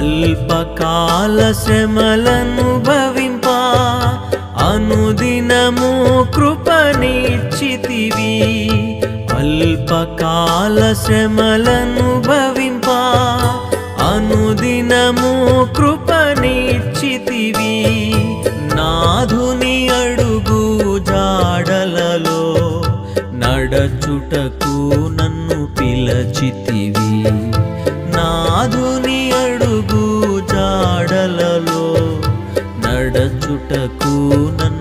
అల్పకాల శ్రమలను భవింప అనుదినము కృపనిచ్చితివి. అల్పకాల శ్రమలను భవింప అనుదినము కృపనిచ్చితివి. నాధుని అడుగు జాడలలో నడచుటకు నన్ను పిలచితివి. నాధుని అడుగు జాడలలో నడచుటకు నన్ను